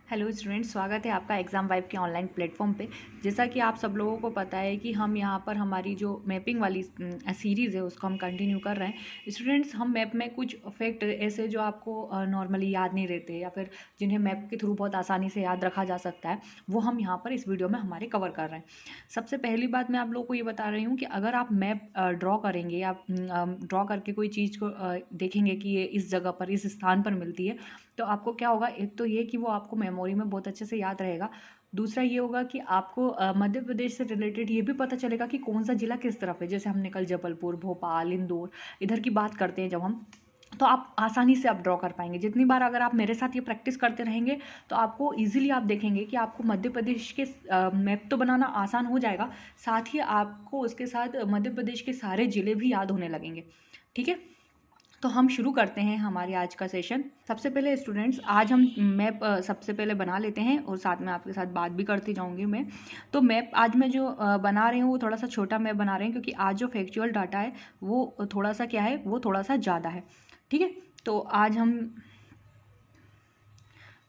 Hello students, स्वागत है आपका एग्ज़ाम वाइब के ऑनलाइन प्लेटफॉर्म पे। जैसा कि आप सब लोगों को पता है कि हम यहाँ पर हमारी जो मैपिंग वाली सीरीज़ है उसको हम कंटिन्यू कर रहे हैं। स्टूडेंट्स, हम मैप में कुछ फैक्ट ऐसे जो आपको नॉर्मली याद नहीं रहते या फिर जिन्हें मैप के थ्रू बहुत आसानी से याद रखा जा सकता है, वो हम यहाँ पर इस वीडियो में हमारे कवर कर रहे हैं। सबसे पहली बात मैं आप लोगों को ये बता रही हूँ कि अगर आप मैप ड्रॉ करेंगे या ड्रॉ करके कोई चीज़ को देखेंगे कि ये इस जगह पर इस स्थान पर मिलती है, तो आपको क्या होगा, एक तो ये कि वो आपको मेमोरी में बहुत अच्छे से याद रहेगा। दूसरा ये होगा कि आपको मध्य प्रदेश से रिलेटेड ये भी पता चलेगा कि कौन सा ज़िला किस तरफ है। जैसे हमने कल जबलपुर, भोपाल, इंदौर इधर की बात करते हैं जब हम, तो आप आसानी से आप ड्रॉ कर पाएंगे। जितनी बार अगर आप मेरे साथ ये प्रैक्टिस करते रहेंगे तो आपको इजीली आप देखेंगे कि आपको मध्य प्रदेश के मैप तो बनाना आसान हो जाएगा, साथ ही आपको उसके साथ मध्य प्रदेश के सारे ज़िले भी याद होने लगेंगे। ठीक है, तो हम शुरू करते हैं हमारे आज का सेशन। सबसे पहले स्टूडेंट्स, आज हम मैप सबसे पहले बना लेते हैं और साथ में आपके साथ बात भी करती जाऊंगी मैं। तो मैप आज मैं जो बना रही हूँ वो थोड़ा सा छोटा मैप बना रही हूँ, क्योंकि आज जो फैक्चुअल डाटा है वो थोड़ा सा क्या है, वो थोड़ा सा ज़्यादा है। ठीक है, तो आज हम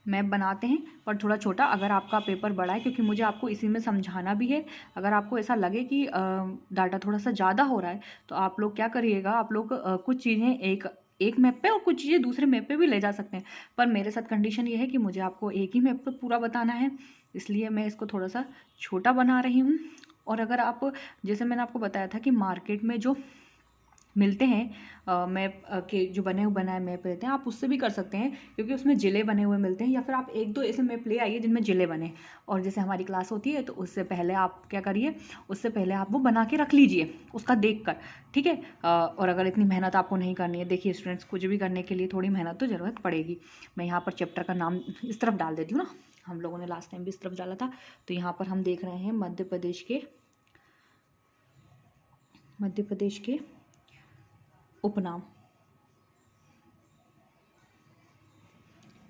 मैप बनाते हैं पर थोड़ा छोटा। अगर आपका पेपर बड़ा है, क्योंकि मुझे आपको इसी में समझाना भी है, अगर आपको ऐसा लगे कि डाटा थोड़ा सा ज़्यादा हो रहा है तो आप लोग क्या करिएगा, आप लोग कुछ चीज़ें एक मैप पे और कुछ चीज़ें दूसरे मैप पे भी ले जा सकते हैं। पर मेरे साथ कंडीशन ये है कि मुझे आपको एक ही मैप पे पूरा बताना है, इसलिए मैं इसको थोड़ा सा छोटा बना रही हूँ। और अगर आप, जैसे मैंने आपको बताया था कि मार्केट में जो मिलते हैं मैप के जो बने हुए बनाए मैप रहते हैं, आप उससे भी कर सकते हैं, क्योंकि उसमें ज़िले बने हुए मिलते हैं। या फिर आप एक दो ऐसे मैप ले आइए जिनमें ज़िले बने, और जैसे हमारी क्लास होती है तो उससे पहले आप क्या करिए, उससे पहले आप वो बना के रख लीजिए उसका देख कर। ठीक है, और अगर इतनी मेहनत आपको नहीं करनी है, देखिए स्टूडेंट्स, कुछ भी करने के लिए थोड़ी मेहनत तो ज़रूरत पड़ेगी। मैं यहाँ पर चैप्टर का नाम इस तरफ डाल देती हूँ ना, हम लोगों ने लास्ट टाइम भी इस तरफ डाला था। तो यहाँ पर हम देख रहे हैं मध्य प्रदेश के उपनाम।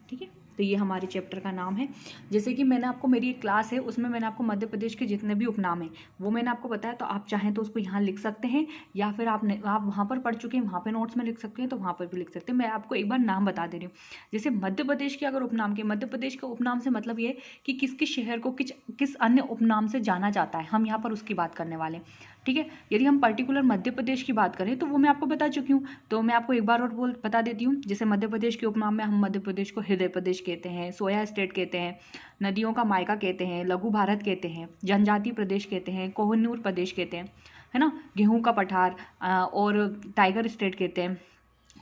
ठीक है, तो ये हमारे चैप्टर का नाम है। जैसे कि मैंने आपको, मेरी एक क्लास है उसमें मैंने आपको मध्य प्रदेश के जितने भी उपनाम हैं वो मैंने आपको बताया, तो आप चाहें तो उसको यहाँ लिख सकते हैं, या फिर आप वहाँ पर पढ़ चुके हैं वहाँ पे नोट्स में लिख सकते हैं तो वहाँ पर भी लिख सकते हैं। मैं आपको एक बार नाम बता दे रही हूँ। जैसे मध्य प्रदेश के अगर उपनाम के, मध्य प्रदेश के उपनाम से मतलब ये कि किस किस शहर को किस अन्य उपनाम से जाना जाता है, हम यहाँ पर उसकी बात करने वाले हैं। ठीक है, यदि हम पर्टिकुलर मध्य प्रदेश की बात करें तो वो मैं आपको बता चुकी हूँ, तो मैं आपको एक बार और बता देती हूँ। जैसे मध्य प्रदेश के उपनाम में हम मध्य प्रदेश को हृदय प्रदेश कहते हैं, सोया स्टेट कहते हैं, नदियों का मायका कहते हैं, लघु भारत कहते हैं, जनजातीय प्रदेश कहते हैं, कोहिनूर प्रदेश कहते हैं, है ना, गेहूं का पठार और टाइगर स्टेट कहते हैं।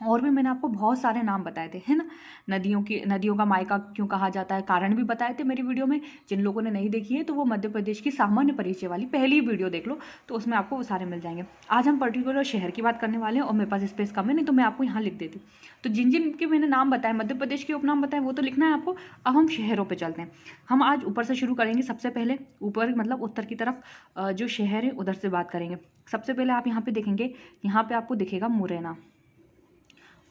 और भी मैंने आपको बहुत सारे नाम बताए थे, है ना। नदियों का मायका क्यों कहा जाता है, कारण भी बताए थे मेरी वीडियो में। जिन लोगों ने नहीं देखी है तो वो मध्य प्रदेश की सामान्य परिचय वाली पहली वीडियो देख लो, तो उसमें आपको वो सारे मिल जाएंगे। आज हम पर्टिकुलर शहर की बात करने वाले हैं और मेरे पास स्पेस कम है, नहीं तो मैं आपको यहाँ लिख देती। तो जिन जिन के मैंने नाम बताए, मध्य प्रदेश के उपनाम बताए, वो तो लिखना है आपको। अब हम शहरों पर चलते हैं। हम आज ऊपर से शुरू करेंगे। सबसे पहले ऊपर मतलब उत्तर की तरफ जो शहर है उधर से बात करेंगे। सबसे पहले आप यहाँ पे देखेंगे, यहाँ पे आपको दिखेगा मुरैना,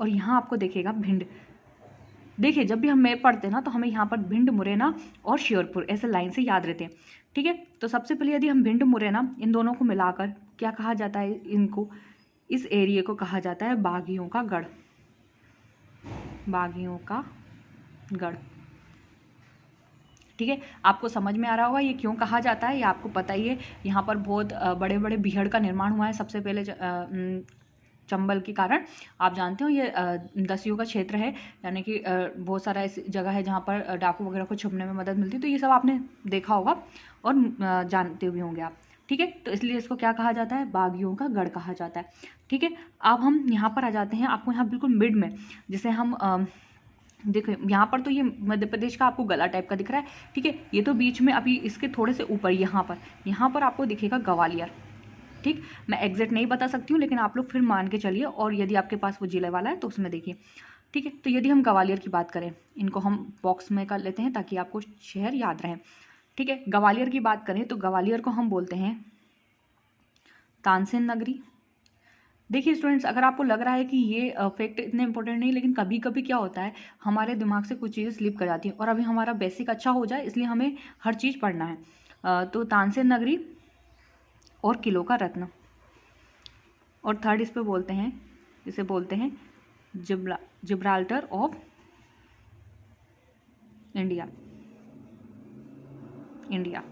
और यहाँ आपको देखेगा भिंड। देखिए, जब भी हम मैप पढ़ते हैं ना तो हमें यहाँ पर भिंड, मुरैना और श्योरपुर ऐसे लाइन से याद रहते हैं। ठीक है, तो सबसे पहले यदि हम भिंड, मुरैना इन दोनों को मिलाकर क्या कहा जाता है, इनको, इस एरिया को कहा जाता है बागियों का गढ़। बागियों का गढ़। ठीक है, आपको समझ में आ रहा होगा ये क्यों कहा जाता है, ये आपको पता ही है। यहाँ पर बहुत बड़े बड़े बीहड़ का निर्माण हुआ है सबसे पहले चंबल के कारण। आप जानते हो ये दस्युओं का क्षेत्र है, यानी कि बहुत सारा ऐसी जगह है जहाँ पर डाकू वगैरह को छुपने में मदद मिलती है। तो ये सब आपने देखा होगा और जानते भी होंगे आप। ठीक है, तो इसलिए इसको क्या कहा जाता है, बागियों का गढ़ कहा जाता है। ठीक है, अब हम यहाँ पर आ जाते हैं। आपको यहाँ बिल्कुल मिड में, जैसे हम देखो यहाँ पर तो ये मध्य प्रदेश का आपको गला टाइप का दिख रहा है। ठीक है, ये तो बीच में, अभी इसके थोड़े से ऊपर यहाँ पर आपको दिखेगा ग्वालियर। ठीक, मैं एग्जैक्ट नहीं बता सकती हूँ, लेकिन आप लोग फिर मान के चलिए, और यदि आपके पास वो जिले वाला है तो उसमें देखिए। ठीक है, तो यदि हम ग्वालियर की बात करें, इनको हम बॉक्स में कर लेते हैं ताकि आपको शहर याद रहे। ठीक है, ग्वालियर की बात करें तो ग्वालियर को हम बोलते हैं तानसेन नगरी। देखिए स्टूडेंट्स, अगर आपको लग रहा है कि ये फैक्ट इतने इंपॉर्टेंट नहीं, लेकिन कभी कभी क्या होता है, हमारे दिमाग से कुछ चीज़ें स्लिप कर जाती हैं, और अभी हमारा बेसिक अच्छा हो जाए इसलिए हमें हर चीज़ पढ़ना है। तो तानसेन नगरी और किलो का रत्न, और थर्ड इस पे बोलते हैं, इसे बोलते हैं जिब्राल्टर ऑफ इंडिया। इंडिया।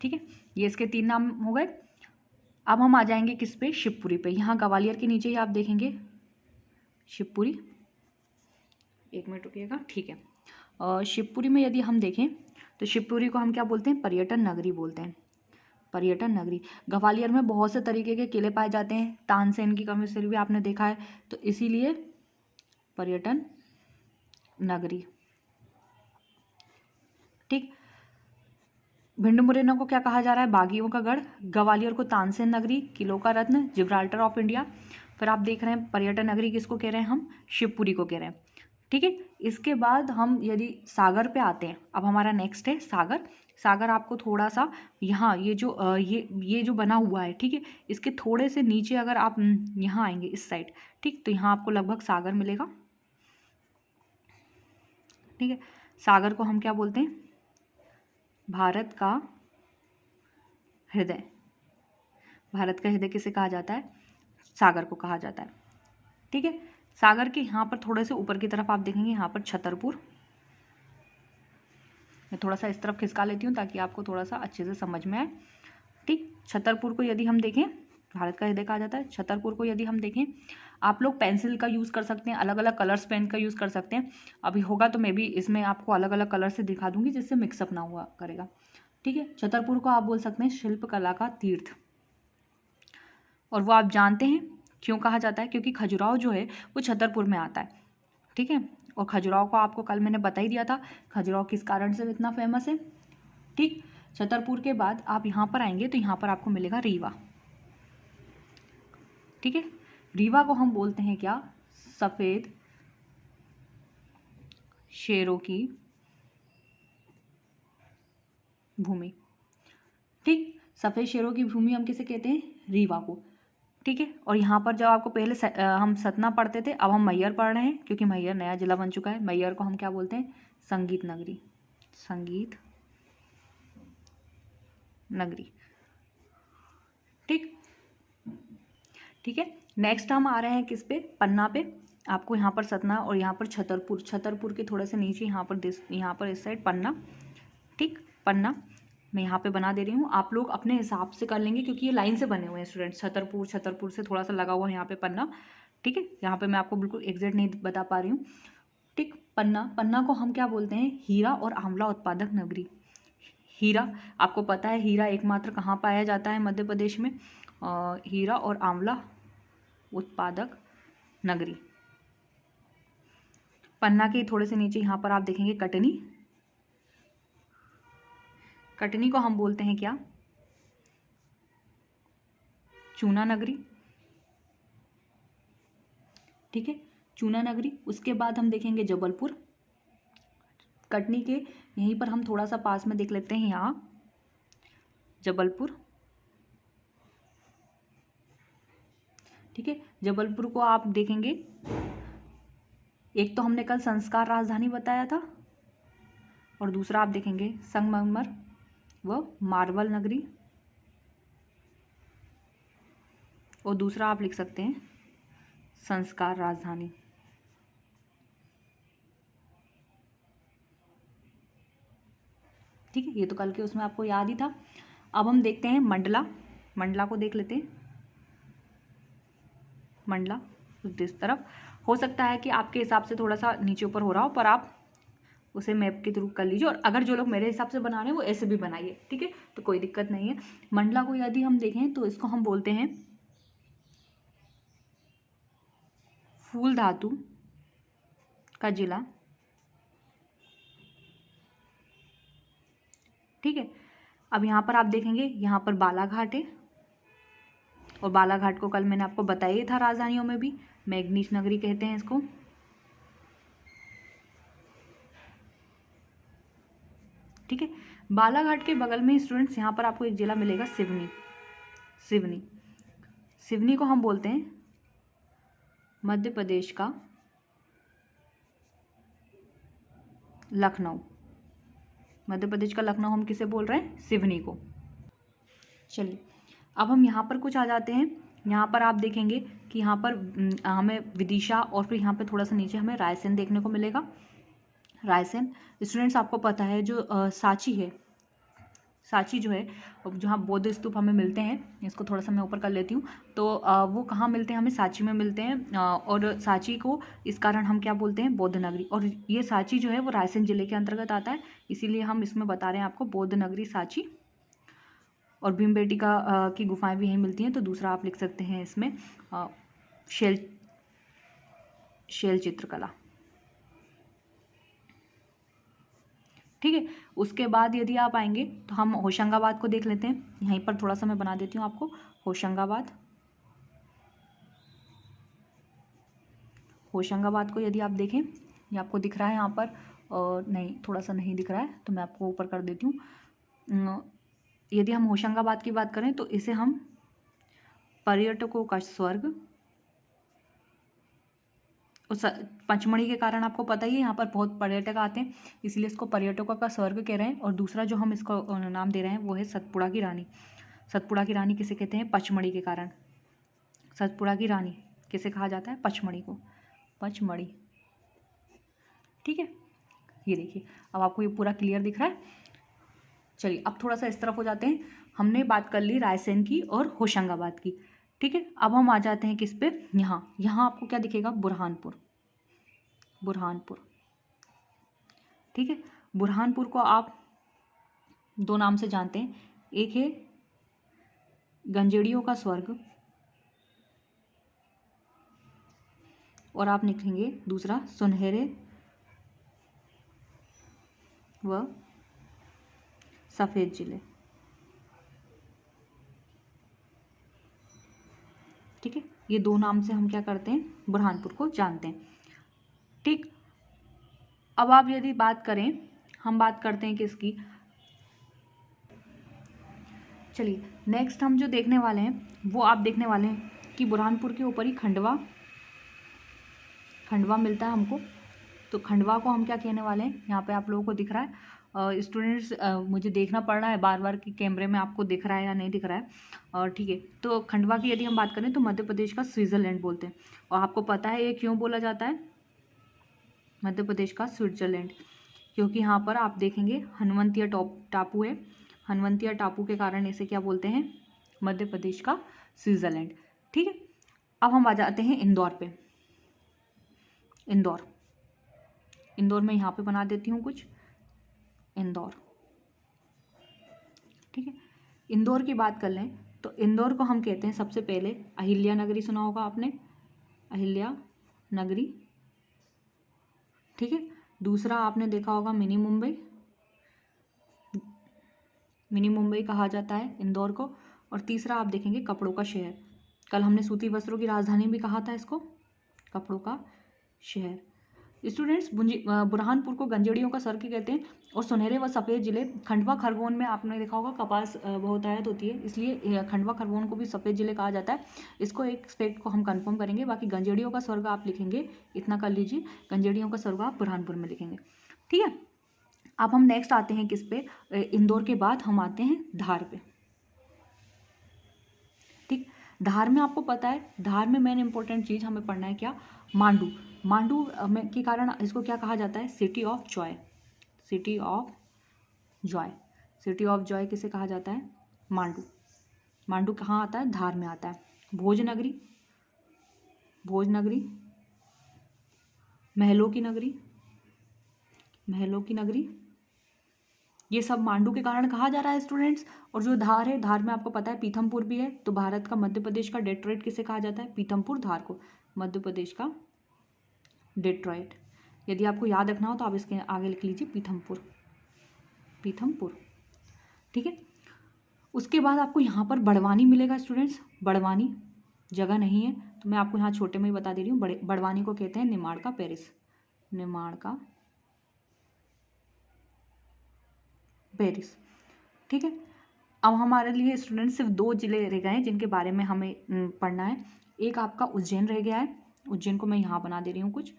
ठीक है, ये इसके 3 नाम हो गए। अब हम आ जाएंगे किस पे, शिवपुरी पे। यहाँ ग्वालियर के नीचे ही आप देखेंगे शिवपुरी। एक मिनट रुकिएगा, ठीक है। शिवपुरी में यदि हम देखें तो शिवपुरी को हम क्या बोलते हैं, पर्यटन नगरी बोलते हैं, पर्यटन नगरी। ग्वालियर में बहुत से तरीके के किले पाए जाते हैं, तानसेन की कमिश्नरी भी आपने देखा है, तो इसीलिए पर्यटन नगरी। ठीक, भिंड मुरैना को क्या कहा जा रहा है, बागियों का गढ़। ग्वालियर को तानसेन नगरी, किलों का रत्न, जिब्राल्टर ऑफ इंडिया। फिर आप देख रहे हैं पर्यटन नगरी किसको कह रहे हैं हम, शिवपुरी को कह रहे हैं। ठीक है, इसके बाद हम यदि सागर पे आते हैं, अब हमारा नेक्स्ट है सागर। सागर आपको थोड़ा सा यहाँ ये जो बना हुआ है, ठीक है, इसके थोड़े से नीचे अगर आप यहाँ आएंगे इस साइड, ठीक, तो यहाँ आपको लगभग सागर मिलेगा। ठीक है, सागर को हम क्या बोलते हैं, भारत का हृदय। भारत का हृदय किसे कहा जाता है, सागर को कहा जाता है। ठीक है, सागर के यहाँ पर थोड़े से ऊपर की तरफ आप देखेंगे, यहाँ पर छतरपुर। मैं थोड़ा सा इस तरफ खिसका लेती हूँ ताकि आपको थोड़ा सा अच्छे से समझ में आए। ठीक, छतरपुर को यदि हम देखें, भारत का हृदय कहा जाता है। छतरपुर को यदि हम देखें, आप लोग पेंसिल का यूज़ कर सकते हैं, अलग अलग कलर्स पेन का यूज़ कर सकते हैं। अभी होगा तो मैं भी इसमें आपको अलग अलग कलर से दिखा दूंगी जिससे मिक्सअप ना हुआ करेगा। ठीक है, छतरपुर को आप बोल सकते हैं शिल्पकला का तीर्थ। और वो आप जानते हैं क्यों कहा जाता है, क्योंकि खजुराहो जो है वो छतरपुर में आता है। ठीक है, और खजुराहो को आपको कल मैंने बता ही दिया था, खजुराहो किस कारण से इतना फेमस है। ठीक, छतरपुर के बाद आप यहाँ पर आएंगे तो यहाँ पर आपको मिलेगा रीवा। ठीक है, रीवा को हम बोलते हैं क्या, सफ़ेद शेरों की भूमि। ठीक, सफ़ेद शेरों की भूमि हम किसे कहते हैं, रीवा को। ठीक है, और यहाँ पर जब आपको पहले हम सतना पढ़ते थे, अब हम मैहर पढ़ रहे हैं क्योंकि मैहर नया जिला बन चुका है। मैहर को हम क्या बोलते हैं, संगीत नगरी, संगीत नगरी। ठीक, ठीक है, नेक्स्ट हम आ रहे हैं किस पे, पन्ना पे। आपको यहाँ पर सतना और यहाँ पर छतरपुर, छतरपुर के थोड़े से नीचे यहाँ पर इस साइड पन्ना। ठीक, पन्ना मैं यहाँ पे बना दे रही हूँ, आप लोग अपने हिसाब से कर लेंगे क्योंकि ये लाइन से बने हुए हैं स्टूडेंट्स। छतरपुर से थोड़ा सा लगा हुआ है यहाँ पे पन्ना। ठीक है, यहाँ पे मैं आपको बिल्कुल एग्जैक्ट नहीं बता पा रही हूँ। ठीक, पन्ना को हम क्या बोलते हैं, हीरा और आंवला उत्पादक नगरी। हीरा, आपको पता है हीरा एकमात्र कहाँ पाया जाता है, मध्य प्रदेश में। हीरा और आंवला उत्पादक नगरी। पन्ना के थोड़े से नीचे यहाँ पर आप देखेंगे कटनी। कटनी को हम बोलते हैं क्या, चूना नगरी। ठीक है, चूना नगरी। उसके बाद हम देखेंगे जबलपुर। कटनी के यहीं पर हम थोड़ा सा पास में देख लेते हैं, यहाँ जबलपुर। ठीक है, जबलपुर को आप देखेंगे, एक तो हमने कल संस्कार राजधानी बताया था और दूसरा आप देखेंगे संगमरमर व मार्बल नगरी, और दूसरा आप लिख सकते हैं संस्कार राजधानी। ठीक है, ये तो कल के उसमें आपको याद ही था। अब हम देखते हैं मंडला। मंडला को देख लेते हैं, मंडला इस तरफ। हो सकता है कि आपके हिसाब से थोड़ा सा नीचे ऊपर हो रहा हो, पर आप उसे मैप के थ्रू कर लीजिए, और अगर जो लोग मेरे हिसाब से बना रहे हैं वो ऐसे भी बनाइए। ठीक है, तो कोई दिक्कत नहीं है। मंडला को यदि हम देखें तो इसको हम बोलते हैं फूल धातु का जिला। ठीक है, अब यहाँ पर आप देखेंगे, यहाँ पर बालाघाट है, और बालाघाट को कल मैंने आपको बताया था राजधानियों में भी मैग्नीज नगरी कहते हैं इसको। ठीक है, बालाघाट के बगल में स्टूडेंट्स यहाँ पर आपको एक जिला मिलेगा सिवनी। सिवनी, सिवनी को हम बोलते हैं मध्य प्रदेश का लखनऊ। मध्य प्रदेश का लखनऊ हम किसे बोल रहे हैं, सिवनी को। चलिए, अब हम यहाँ पर कुछ आ जाते हैं। यहाँ पर आप देखेंगे कि यहाँ पर हमें विदिशा, और फिर यहाँ पे थोड़ा सा नीचे हमें रायसेन देखने को मिलेगा। रायसेन स्टूडेंट्स, आपको पता है जो सांची है, सांची जो है, जहाँ बौद्ध स्तूप हमें मिलते हैं, इसको थोड़ा सा मैं ऊपर कर लेती हूँ, तो वो कहाँ मिलते हैं, हमें सांची में मिलते हैं। और सांची को इस कारण हम क्या बोलते हैं, बौद्ध नगरी। और ये सांची जो है वो रायसेन जिले के अंतर्गत आता है, इसीलिए हम इसमें बता रहे हैं आपको बौद्ध नगरी सांची। और भीमबेटका की गुफाएं भी यहीं मिलती हैं। तो दूसरा आप लिख सकते हैं इसमें शैल चित्रकला। ठीक है, उसके बाद यदि आप आएंगे तो हम होशंगाबाद को देख लेते हैं। यहीं पर थोड़ा सा मैं बना देती हूँ आपको, होशंगाबाद। होशंगाबाद को यदि आप देखें, ये आपको दिख रहा है यहाँ पर, और नहीं, थोड़ा सा नहीं दिख रहा है तो मैं आपको ऊपर कर देती हूँ। यदि हम होशंगाबाद की बात करें तो इसे हम पर्यटकों का स्वर्ग, उस पचमढ़ी के कारण आपको पता ही है यहाँ पर बहुत पर्यटक आते हैं, इसलिए इसको पर्यटकों का स्वर्ग कह रहे हैं। और दूसरा जो हम इसको नाम दे रहे हैं वो है सतपुड़ा की रानी। सतपुड़ा की रानी किसे कहते हैं, पचमढ़ी के कारण। सतपुड़ा की रानी किसे कहा जाता है, पचमढ़ी को, पचमढ़ी। ठीक है, ये देखिए अब आपको ये पूरा क्लियर दिख रहा है। चलिए अब थोड़ा सा इस तरफ हो जाते हैं। हमने बात कर ली रायसेन की और होशंगाबाद की। ठीक है, अब हम आ जाते हैं किस पे, यहाँ आपको क्या दिखेगा, बुरहानपुर, बुरहानपुर। ठीक है, बुरहानपुर को आप दो नाम से जानते हैं, एक है गंजेड़ियों का स्वर्ग, और आप लिखेंगे दूसरा सुनहरे व सफ़ेद जिले। ठीक है, ये दो नाम से हम क्या करते हैं, बुरहानपुर को जानते हैं। ठीक, अब आप यदि बात करें, हम बात करते हैं किसकी, चलिए नेक्स्ट हम जो देखने वाले हैं वो आप देखने वाले हैं कि बुरहानपुर के ऊपर ही खंडवा मिलता है हमको। तो खंडवा को हम क्या कहने वाले हैं, यहाँ पे आप लोगों को दिख रहा है स्टूडेंट्स, मुझे देखना पड़ रहा है बार बार कि कैमरे में आपको दिख रहा है या नहीं दिख रहा है। और ठीक है, तो खंडवा की यदि हम बात करें तो मध्य प्रदेश का स्विट्ज़रलैंड बोलते हैं। और आपको पता है ये क्यों बोला जाता है मध्य प्रदेश का स्विट्ज़रलैंड, क्योंकि यहाँ पर आप देखेंगे हनुवंतिया टापू है। हनुवंतिया टापू के कारण इसे क्या बोलते हैं, मध्य प्रदेश का स्विट्ज़रलैंड। ठीक है, अब हम आ जाते हैं इंदौर पे। इंदौर में यहाँ पे बना देती हूँ कुछ, इंदौर। ठीक है, इंदौर की बात कर लें तो इंदौर को हम कहते हैं सबसे पहले अहिल्या नगरी, सुना होगा आपने, अहिल्या नगरी। ठीक है, दूसरा आपने देखा होगा मिनी मुंबई, मिनी मुंबई कहा जाता है इंदौर को। और तीसरा आप देखेंगे कपड़ों का शहर। कल हमने सूती वस्त्रों की राजधानी भी कहा था इसको, कपड़ों का शहर। स्टूडेंट्स, बुरहानपुर को गंजेड़ियों का स्वर्ग कहते हैं। और सुनहरे व सफ़ेद जिले, खंडवा खरगोन में आपने देखा होगा कपास बहुतायत होती है, इसलिए खंडवा खरगोन को भी सफ़ेद जिले कहा जाता है। इसको एक स्टेट को हम कंफर्म करेंगे। बाकी गंजेड़ियों का स्वर्ग आप लिखेंगे, इतना कर लीजिए, गंजेड़ियों का स्वर्ग आप बुरहानपुर में लिखेंगे। ठीक है, अब हम नेक्स्ट आते हैं किस पे, इंदौर के बाद हम आते हैं धार पे। ठीक, धार में आपको पता है, धार में मेन इंपॉर्टेंट चीज़ हमें पढ़ना है क्या, मांडू। मांडू में के कारण इसको क्या कहा जाता है, city of Joy, city of Joy. City of Joy किसे कहा जाता है, मांडू। मांडू कहाँ आता है, धार में आता है। भोजनगरी, भोजनगरी, महलों की नगरी, महलों की नगरी, ये सब मांडू के कारण कहा जा रहा है स्टूडेंट्स। और जो धार है, धार में आपको पता है पीथमपुर भी है। तो भारत का मध्य प्रदेश का डेट्रॉइट किसे कहा जाता है, पीथमपुर। धार को मध्य प्रदेश का डेट्रॉइट। यदि आपको याद रखना हो तो आप इसके आगे लिख लीजिए पीथमपुर, पीथमपुर। ठीक है, उसके बाद आपको यहाँ पर बड़वानी मिलेगा स्टूडेंट्स। बड़वानी जगह नहीं है तो मैं आपको यहाँ छोटे में ही बता दे रही हूँ। बड़वानी को कहते हैं निमाड़ का पेरिस, निमाड़ का पेरिस। ठीक है, अब हमारे लिए स्टूडेंट सिर्फ 2 जिले रह गए हैं जिनके बारे में हमें पढ़ना है। एक आपका उज्जैन रह गया है, उज्जैन को मैं यहाँ बना दे रही हूँ कुछ।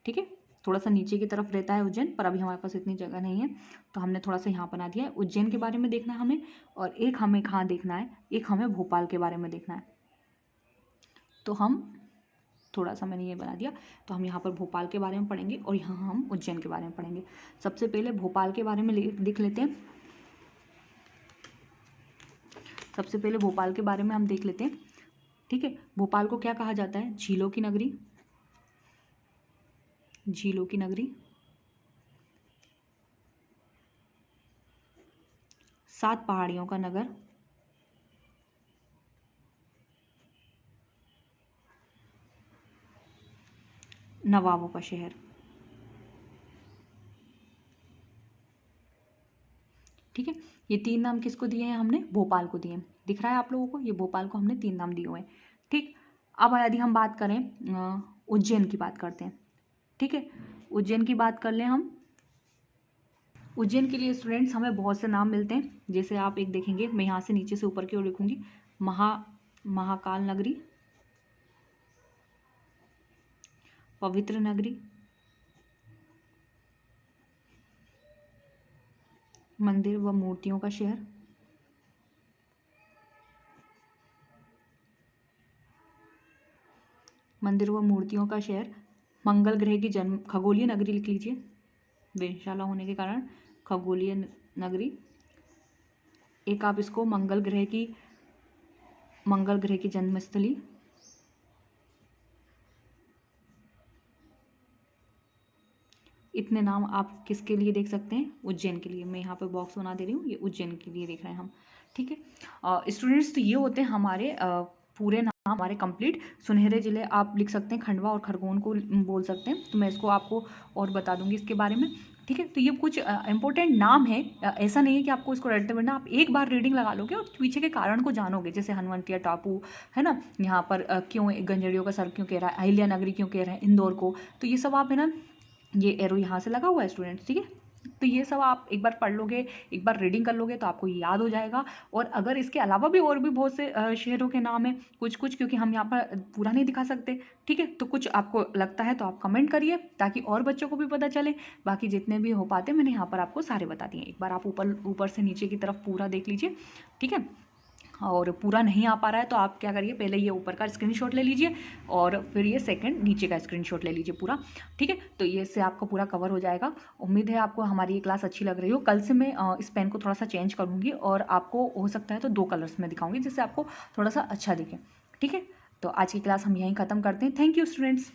ठीक है, थोड़ा सा नीचे की तरफ रहता है उज्जैन, पर अभी हमारे पास इतनी जगह नहीं है तो हमने थोड़ा सा यहाँ बना दिया है। उज्जैन के बारे में देखना है हमें, और एक हमें कहाँ देखना है, एक हमें भोपाल के बारे में देखना है। तो हम थोड़ा सा मैंने ये बना दिया, तो हम यहाँ पर भोपाल के बारे में पढ़ेंगे और यहाँ हम उज्जैन के बारे में पढ़ेंगे। सबसे पहले भोपाल के बारे में लिख लेते हैं। सबसे पहले भोपाल के बारे में हम देख लेते हैं। ठीक है, भोपाल को क्या कहा जाता है? झीलों की नगरी, झीलों की नगरी, 7 पहाड़ियों का नगर, नवाबों का शहर। ठीक है, ये 3 नाम किसको दिए हैं हमने? भोपाल को दिए हैं। दिख रहा है आप लोगों को? ये भोपाल को हमने 3 नाम दिए हुए हैं। ठीक, अब यदि हम बात करें उज्जैन की बात करते हैं। ठीक है, उज्जैन की बात कर लें हम। उज्जैन के लिए स्टूडेंट्स हमें बहुत से नाम मिलते हैं। जैसे आप एक देखेंगे, मैं यहाँ से नीचे से ऊपर की ओर लिखूंगी, महाकाल नगरी, पवित्र नगरी, मंदिर व मूर्तियों का शहर, मंदिर व मूर्तियों का शहर, मंगल ग्रह की जन्म, खगोलीय नगरी लिख लीजिए, वेधशाला होने के कारण खगोलीय नगरी। एक आप इसको मंगल ग्रह की जन्मस्थली, इतने नाम आप किसके लिए देख सकते हैं? उज्जैन के लिए। मैं यहाँ पे बॉक्स बना दे रही हूँ, ये उज्जैन के लिए देख रहे हैं हम। ठीक है स्टूडेंट्स, तो ये होते हैं हमारे पूरे नाम हमारे कंप्लीट। सुनहरे जिले आप लिख सकते हैं, खंडवा और खरगोन को बोल सकते हैं, तो मैं इसको आपको और बता दूंगी इसके बारे में। ठीक है, तो ये कुछ इंपॉर्टेंट नाम है। ऐसा नहीं है कि आपको इसको रटते बढ़ना, आप एक बार रीडिंग लगा लोगे और पीछे के कारण को जानोगे। जैसे हनुवंतिया टापू है ना, यहाँ पर क्यों गंजड़ियों का सर क्यों कह रहा है, अहिल्या नगरी क्यों कह रहे हैं इंदौर को, तो ये सब आप है ना, ये एरो यहाँ से लगा हुआ है स्टूडेंट्स। ठीक है, तो ये सब आप एक बार पढ़ लोगे, एक बार रीडिंग कर लोगे तो आपको याद हो जाएगा। और अगर इसके अलावा भी और भी बहुत से शहरों के नाम हैं, कुछ क्योंकि हम यहाँ पर पूरा नहीं दिखा सकते। ठीक है, तो कुछ आपको लगता है तो आप कमेंट करिए ताकि और बच्चों को भी पता चले। बाकी जितने भी हो पाते मैंने यहाँ पर आपको सारे बता दिए। एक बार आप ऊपर से नीचे की तरफ पूरा देख लीजिए। ठीक है, और पूरा नहीं आ पा रहा है तो आप क्या करिए, पहले ये ऊपर का स्क्रीनशॉट ले लीजिए और फिर ये सेकंड नीचे का स्क्रीनशॉट ले लीजिए पूरा। ठीक है, तो ये इससे आपका पूरा कवर हो जाएगा। उम्मीद है आपको हमारी ये क्लास अच्छी लग रही हो। कल से मैं इस पेन को थोड़ा सा चेंज करूँगी और आपको हो सकता है तो 2 कलर्स में दिखाऊंगी जिससे आपको थोड़ा सा अच्छा दिखे। ठीक है, तो आज की क्लास हम यहीं ख़त्म करते हैं। Thank you students.